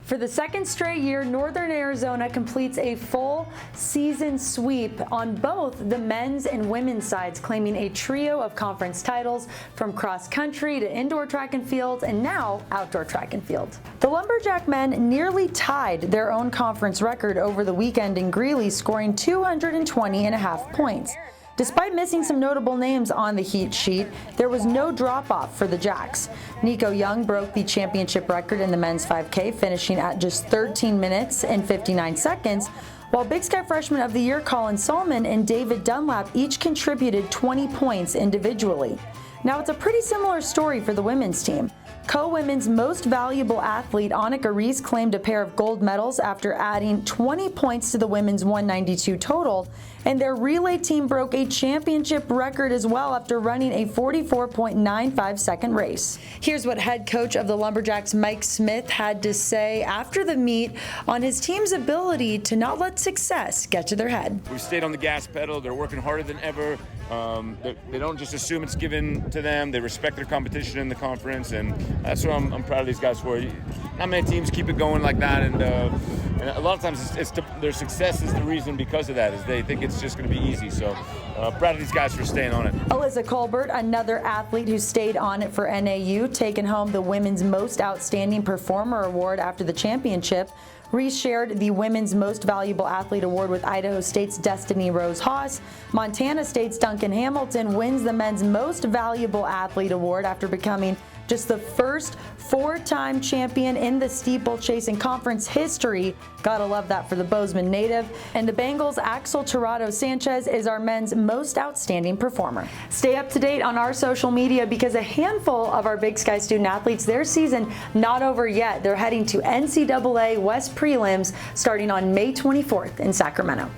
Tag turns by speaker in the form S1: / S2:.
S1: For the second straight year, Northern Arizona completes a full season sweep on both the men's and women's sides, claiming a trio of conference titles from cross country to indoor track and field and now outdoor track and field. The Lumberjack men nearly tied their own conference record over the weekend in Greeley, scoring 220.5 points. Despite missing some notable names on the heat sheet, there was no drop-off for the Jacks. Nico Young broke the championship record in the men's 5K, finishing at just 13 minutes and 59 seconds, while Big Sky Freshman of the Year Colin Solomon and David Dunlap each contributed 20 points individually. Now, it's a pretty similar story for the women's team. Co-women's most valuable athlete Annika Reese claimed a pair of gold medals after adding 20 points to the women's 192 total, and their relay team broke a championship record as well after running a 44.95-second race. Here's what head coach of the Lumberjacks Mike Smith had to say after the meet on his team's ability to not let success get to their head.
S2: We stayed on the gas pedal. They're working harder than ever. They don't just assume it's given to them. They respect their competition in the conference, and that's what I'm proud of these guys for. Not many teams keep it going like that, and a lot of times their success is the reason because of that, is they think it's just going to be easy. So proud of these guys for staying on it.
S1: Alyssa Colbert, another athlete who stayed on it for NAU, taking home the Women's Most Outstanding Performer Award after the championship. Reese shared the Women's Most Valuable Athlete Award with Idaho State's Destiny Rose Haas. Montana State's Duncan Hamilton wins the Men's Most Valuable Athlete Award after becoming just the first four-time champion in the steeplechase in conference history. Gotta love that for the Bozeman native. And the Bengals' Axel Tirado Sanchez is our men's most outstanding performer. Stay up to date on our social media because a handful of our Big Sky student athletes, their season not over yet. They're heading to NCAA West prelims starting on May 24th in Sacramento.